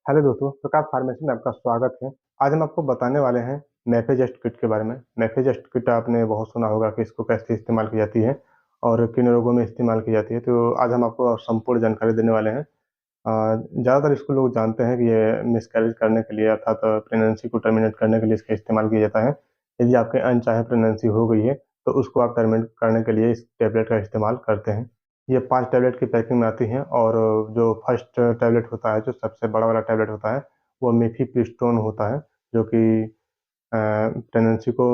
Hello दोस्तों, प्रकाश pharmacy में आपका स्वागत है। आज हम आपको बताने वाले हैं मेफेजेस्ट किट के बारे में। मेफेजेस्ट किट आपने बहुत सुना होगा कि इसको कैसे इस्तेमाल की जाती है और किन रोगों में इस्तेमाल की जाती है। तो आज हम आपको संपूर्ण जानकारी देने वाले हैं। ज़्यादातर इसको लोग जानते हैं कि ये मिसकैरेज करने के लिए अर्थात प्रेगनेंसी को टर्मिनेट करने के लिए इसका इस्तेमाल किया जाता है। यदि आपके अनचाहे प्रेगनेंसी हो गई है तो उसको आप टर्मिनेट करने के लिए इस टैबलेट का इस्तेमाल करते हैं। ये 5 टैबलेट की पैकिंग में आती हैं और जो फर्स्ट टैबलेट होता है, जो सबसे बड़ा वाला टैबलेट होता है, वो मिफीप्रिस्टोन होता है, जो कि प्रेगनेंसी को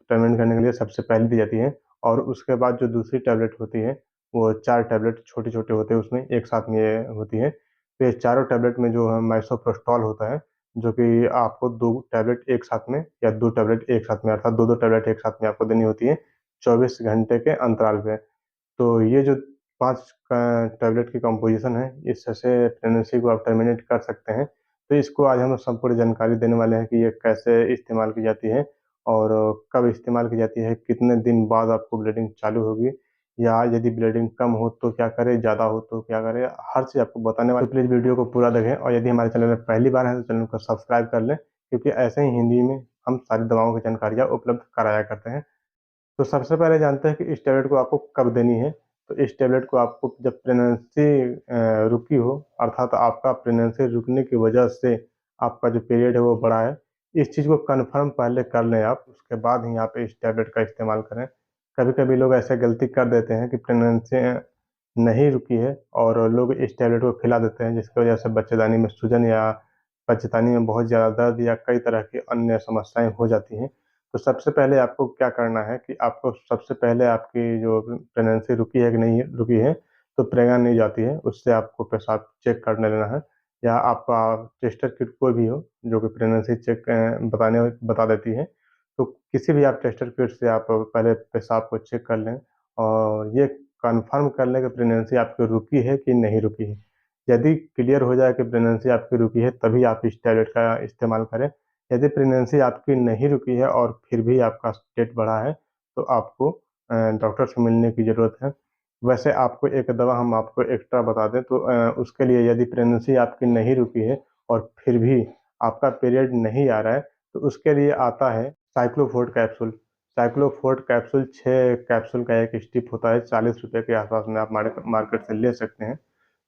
टर्मिनेट करने के लिए सबसे पहले दी जाती है। और उसके बाद जो दूसरी टैबलेट होती है, वो 4 टैबलेट छोटे-छोटे होते हैं, उसमें एक साथ में ये होती है। तो ये चारों टैबलेट में जो है मिसोप्रोस्टॉल होता है, जो कि आपको 2 टैबलेट एक साथ में या 2 टैबलेट एक साथ में अर्थात 2-2 टैबलेट एक साथ में आपको देनी होती है, 24 घंटे के अंतराल पे। तो ये जो 5 का टैबलेट की कंपोज़िशन है, इससे प्रेगनेंसी को आप टर्मिनेट कर सकते हैं। तो इसको आज हम संपूर्ण जानकारी देने वाले हैं कि ये कैसे इस्तेमाल की जाती है और कब इस्तेमाल की जाती है, कितने दिन बाद आपको ब्लीडिंग चालू होगी या यदि ब्लीडिंग कम हो तो क्या करें, ज़्यादा हो तो क्या करें, हर चीज़ आपको बताने वाले। तो प्लीज़ वीडियो को पूरा देखें और यदि हमारे चैनल में पहली बार हैं तो चैनल को सब्सक्राइब कर लें, क्योंकि ऐसे ही हिंदी में हम सारी दवाओं की जानकारियाँ उपलब्ध कराया करते हैं। तो सबसे पहले जानते हैं कि इस टैबलेट को आपको कब देनी है। तो इस टैबलेट को आपको जब प्रेगनेंसी रुकी हो, अर्थात आपका प्रेगनेंसी रुकने की वजह से आपका जो पीरियड है वो बढ़ा है, इस चीज़ को कन्फर्म पहले कर लें आप, उसके बाद ही आप इस टैबलेट का इस्तेमाल करें। कभी-कभी लोग ऐसे गलती कर देते हैं कि प्रेगनेंसी नहीं रुकी है और लोग इस टैबलेट को खिला देते हैं, जिसकी वजह से बच्चेदानी में सूजन या बच्चेदानी में बहुत ज़्यादा दर्द या कई तरह की अन्य समस्याएँ हो जाती हैं। तो सबसे पहले आपको क्या करना है कि आपको सबसे पहले आपकी जो प्रेगनेंसी रुकी है कि नहीं रुकी है, तो प्रेग्ना नहीं जाती है, उससे आपको पेशाब चेक करने लेना है या आपका टेस्टर किट कोई भी हो, जो कि प्रेगनेंसी चेक बता देती है। तो किसी भी आप टेस्टर किट से आप पहले पेशाब को चेक कर लें और ये कन्फर्म कर लें कि प्रेगनेंसी आपकी रुकी है कि नहीं रुकी है। यदि क्लियर हो जाए कि प्रेगनेंसी आपकी रुकी है, तभी आप इस टैबलेट का इस्तेमाल करें। यदि प्रेगनेंसी आपकी नहीं रुकी है और फिर भी आपका स्टेट बढ़ा है, तो आपको डॉक्टर से मिलने की ज़रूरत है। वैसे आपको एक दवा हम आपको एक्स्ट्रा बता दें तो उसके लिए यदि प्रेगनेंसी आपकी नहीं रुकी है और फिर भी आपका पीरियड नहीं आ रहा है, तो उसके लिए आता है साइक्लोफोर्ट कैप्सूल। साइक्लोफोर्ट कैप्सूल 6 कैप्सूल का एक स्टिप होता है, ₹40 के आस-पास में आप मार्केट से ले सकते हैं।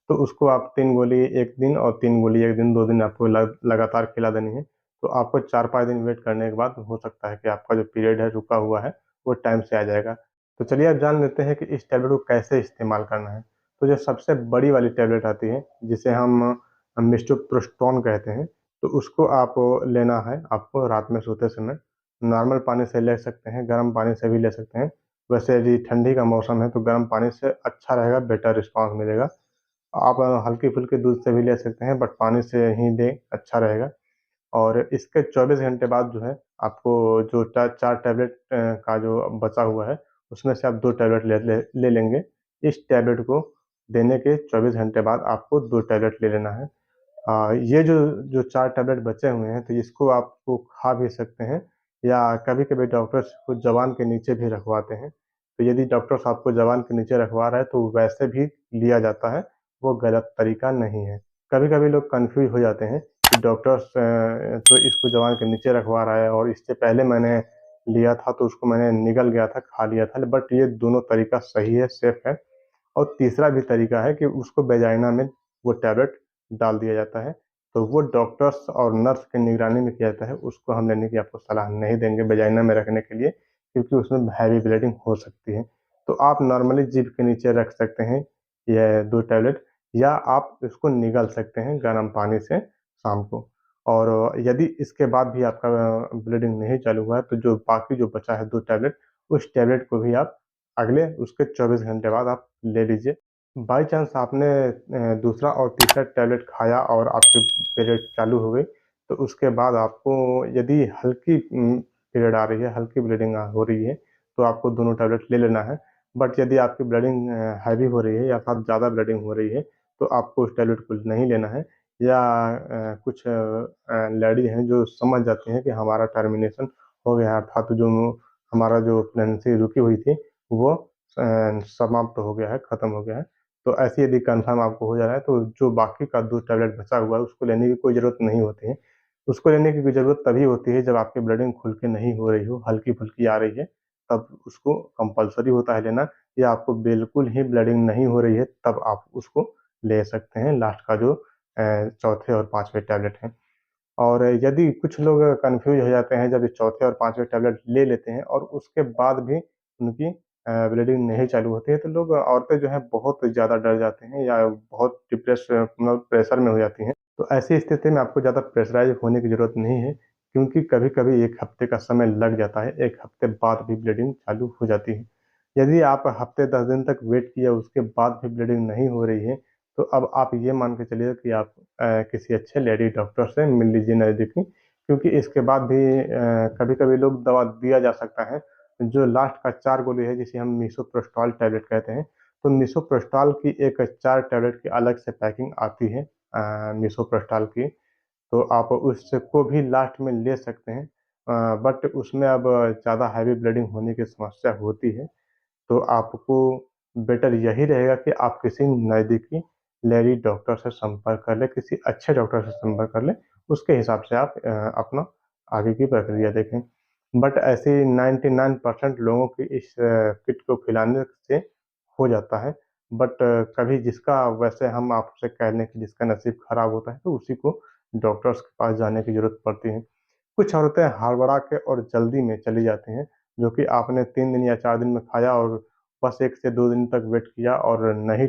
तो उसको आप 3 गोली 1 दिन और 3 गोली 1 दिन, 2 दिन आपको लगातार खिला देनी है। तो आपको 4-5 दिन वेट करने के बाद हो सकता है कि आपका जो पीरियड है रुका हुआ है, वो टाइम से आ जाएगा। तो चलिए अब जान लेते हैं कि इस टैबलेट को कैसे इस्तेमाल करना है। तो जो सबसे बड़ी वाली टैबलेट आती है, जिसे हम मिस्टोप्रोस्टोन कहते हैं, तो उसको आप लेना है आपको रात में सोते समय। नॉर्मल पानी से ले सकते हैं, गर्म पानी से भी ले सकते हैं। वैसे यदि ठंडी का मौसम है तो गर्म पानी से अच्छा रहेगा, बेटर रिस्पॉन्स मिलेगा। आप हल्की-फुल्की दूध से भी ले सकते हैं, बट पानी से ही लें, अच्छा रहेगा। और इसके 24 घंटे बाद जो है, आपको जो 4 टैबलेट का जो बचा हुआ है, उसमें से आप 2 टैबलेट ले लेंगे। इस टैबलेट को देने के 24 घंटे बाद आपको 2 टैबलेट ले लेना है। ये जो जो 4 टैबलेट बचे हुए हैं, तो इसको आपको खा भी सकते हैं या कभी-कभी डॉक्टर्स को ज़ुबान के नीचे भी रखवाते हैं। तो यदि डॉक्टर्स आपको ज़ुबान के नीचे रखवा रहा है, तो वैसे भी लिया जाता है, वो गलत तरीका नहीं है। कभी-कभी लोग कन्फ्यूज़ हो जाते हैं कि डॉक्टर्स तो इसको ज़ुबान के नीचे रखवा रहा है और इससे पहले मैंने लिया था, तो उसको मैंने निगल गया था, खा लिया था। बट ये दोनों तरीका सही है, सेफ़ है। और तीसरा भी तरीका है कि उसको वेजाइना में वो टैबलेट डाल दिया जाता है। तो वो डॉक्टर्स और नर्स की निगरानी में किया जाता है, उसको हम लेने की आपको सलाह नहीं देंगे वेजाइना में रखने के लिए, क्योंकि उसमें हैवी ब्लीडिंग हो सकती है। तो आप नॉर्मली जीभ के नीचे रख सकते हैं ये 2 टैबलेट या आप इसको निगल सकते हैं गर्म पानी से शाम को। और यदि इसके बाद भी आपका ब्लीडिंग नहीं चालू हुआ है, तो जो बाकी जो बचा है 2 टैबलेट, उस टैबलेट को भी आप अगले उसके 24 घंटे बाद आप ले लीजिए। बाई चांस आपने दूसरा और तीसरा टैबलेट खाया और आपके पीरियड चालू हो गई, तो उसके बाद आपको यदि हल्की पीरियड आ रही है, हल्की ब्लीडिंग हो रही है, तो आपको दोनों टैबलेट ले लेना है। बट यदि आपकी ब्लीडिंग हैवी हो रही है या फिर ज़्यादा ब्लीडिंग हो रही है, तो आपको उस टैबलेट को नहीं लेना है या कुछ लेडी हैं जो समझ जाती हैं कि हमारा टर्मिनेशन हो गया है, अर्थात जो हमारा जो प्रेगनेंसी रुकी हुई थी, वो समाप्त हो गया है, खत्म हो गया है। तो ऐसे यदि कन्फर्म आपको हो जा रहा है, तो जो बाकी का 2 टैबलेट बचा हुआ है, उसको लेने की कोई ज़रूरत नहीं होती है। उसको लेने की ज़रूरत तभी होती है, जब आपकी ब्लीडिंग खुल के नहीं हो रही हो, हल्की-फुल्की आ रही है, तब उसको कंपल्सरी होता है लेना, या आपको बिल्कुल ही ब्लीडिंग नहीं हो रही है, तब आप उसको ले सकते हैं, लास्ट का जो चौथे और 5वें टैबलेट हैं। और यदि कुछ लोग कन्फ्यूज़ हो जाते हैं, जब ये चौथे और 5वें टैबलेट ले लेते हैं और उसके बाद भी उनकी ब्लीडिंग नहीं चालू होती है, तो लोग औरतें जो हैं बहुत ज़्यादा डर जाते हैं या बहुत मतलब प्रेशर में हो जाती हैं। तो ऐसी स्थिति में आपको ज़्यादा प्रेशराइज़ होने की ज़रूरत नहीं है, क्योंकि कभी-कभी 1 हफ्ते का समय लग जाता है, 1 हफ्ते बाद भी ब्लीडिंग चालू हो जाती है। यदि आप हफ्ते 10 दिन तक वेट किए, उसके बाद भी ब्लीडिंग नहीं हो रही है, तो अब आप ये मान के चलिए कि आप किसी अच्छे लेडी डॉक्टर से मिल लीजिए नज़दीकी, क्योंकि इसके बाद भी कभी-कभी लोग दवा दिया जा सकता है, जो लास्ट का 4 गोली है, जिसे हम मिसोप्रोस्टॉल टैबलेट कहते हैं। तो मिसोप्रोस्टॉल की एक 4 टैबलेट की अलग से पैकिंग आती है मिसोप्रोस्टॉल की, तो आप उसको भी लास्ट में ले सकते हैं। बट उसमें अब ज़्यादा हेवी ब्लीडिंग होने की समस्या होती है। तो आपको बेटर यही रहेगा कि आप किसी नज़दीकी लेडी डॉक्टर से संपर्क कर लें, किसी अच्छे डॉक्टर से संपर्क कर लें, उसके हिसाब से आप अपना आगे की प्रक्रिया देखें। बट ऐसे 99% लोगों की इस किट को खिलाने से हो जाता है, बट कभी जिसका वैसे हम आपसे कह लें कि जिसका नसीब खराब होता है, तो उसी को डॉक्टर्स के पास जाने की ज़रूरत पड़ती है। कुछ औरतें हड़बड़ा के और जल्दी में चली जाती हैं, जो कि आपने 3 दिन या 4 दिन में खाया और बस 1 से 2 दिन तक वेट किया और नहीं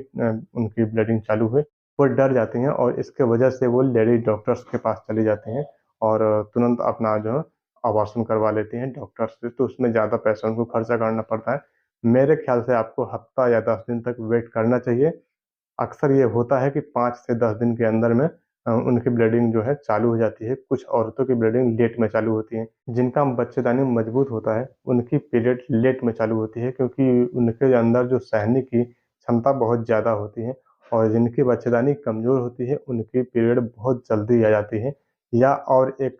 उनकी ब्लीडिंग चालू हुई, वो डर जाती हैं और इसके वजह से वो लेडी डॉक्टर्स के पास चली जाती हैं और तुरंत अपना जो है अबॉर्शन करवा लेती हैं डॉक्टर से, तो उसमें ज़्यादा पैसा उनको खर्चा करना पड़ता है। मेरे ख्याल से आपको हफ्ता या 10 दिन तक वेट करना चाहिए। अक्सर ये होता है कि 5 से 10 दिन के अंदर में उनकी ब्लीडिंग जो है चालू हो जाती है। कुछ औरतों की ब्लीडिंग लेट में चालू होती है। जिनका बच्चेदानी मजबूत होता है, उनकी पीरियड लेट में चालू होती है, क्योंकि उनके अंदर जो सहने की क्षमता बहुत ज़्यादा होती है, और जिनकी बच्चेदानी कमज़ोर होती है, उनकी पीरियड बहुत जल्दी आ जाती है। या और एक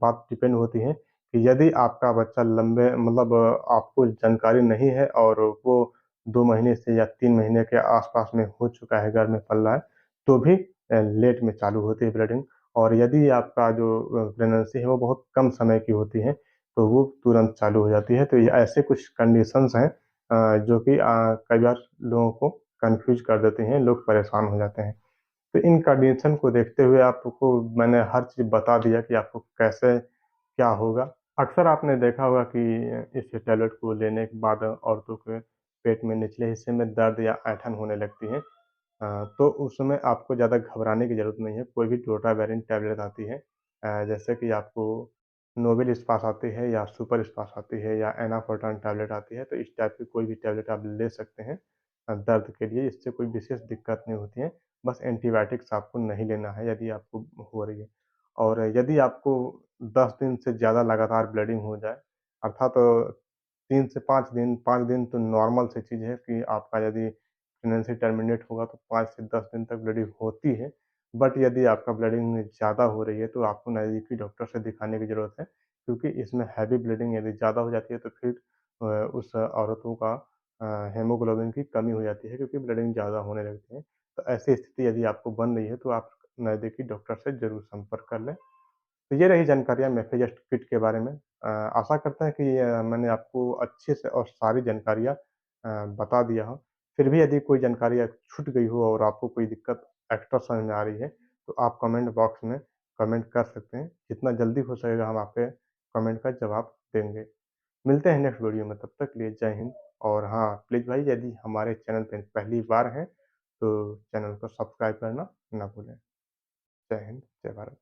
बात डिपेंड होती है कि यदि आपका बच्चा लंबे मतलब आपको जानकारी नहीं है और वो 2 महीने से या 3 महीने के आस-पास में हो चुका है, घर में पल रहा है, तो भी लेट में चालू होती है ब्लीडिंग। और यदि आपका जो प्रेगनेंसी है वो बहुत कम समय की होती है, तो वो तुरंत चालू हो जाती है। तो ये ऐसे कुछ कंडीशंस हैं जो कि कई बार लोगों को कन्फ्यूज़ कर देती हैं, लोग परेशान हो जाते हैं। तो इन कंडीशन को देखते हुए आपको मैंने हर चीज़ बता दिया कि आपको कैसे क्या होगा। अक्सर आपने देखा होगा कि इस टैबलेट को लेने के बाद औरतों के पेट में निचले हिस्से में दर्द या ऐंठन होने लगती है। तो उस समय आपको ज़्यादा घबराने की ज़रूरत नहीं है, कोई भी डोटावेरिन टैबलेट आती है जैसे कि आपको नोवेल इस्पास आती है या सुपर इस्पास आती है या एनाफोर्टान टैबलेट आती है, तो इस टाइप की कोई भी टैबलेट आप ले सकते हैं दर्द के लिए, इससे कोई विशेष दिक्कत नहीं होती है। बस एंटीबायोटिक्स आपको नहीं लेना है यदि आपको हो रही है। और यदि आपको 10 दिन से ज़्यादा लगातार ब्लीडिंग हो जाए, अर्थात 3 से 5 दिन तो नॉर्मल सी चीज़ है कि आपका यदि प्रेगनेंसी टर्मिनेट होगा तो 5 से 10 दिन तक ब्लीडिंग होती है। बट यदि आपका ब्लीडिंग ज़्यादा हो रही है, तो आपको नज़दीकी डॉक्टर से दिखाने की ज़रूरत है, क्योंकि इसमें हेवी ब्लीडिंग यदि ज़्यादा हो जाती है, तो फिर उस औरतों का हीमोग्लोबिन की कमी हो जाती है, क्योंकि ब्लीडिंग ज़्यादा होने लगती है। तो ऐसी स्थिति यदि आपको बन रही है, तो आप नज़दीकी डॉक्टर से ज़रूर संपर्क कर लें। तो ये रही जानकारियाँ मेफेजेस्ट किट के बारे में। आशा करते हैं कि मैंने आपको अच्छे से और सारी जानकारियाँ बता दिया हूँ। फिर भी यदि कोई जानकारी छूट गई हो और आपको कोई दिक्कत एक्स्ट्रा समझ में आ रही है, तो आप कमेंट बॉक्स में कमेंट कर सकते हैं। जितना जल्दी हो सकेगा हम आपके कमेंट का जवाब देंगे। मिलते हैं नेक्स्ट वीडियो में, तब तक के लिए जय हिंद। और हाँ, प्लीज़ भाई यदि हमारे चैनल पे पहली बार हैं, तो चैनल को सब्सक्राइब करना ना भूलें। जय हिंद, जय भारत।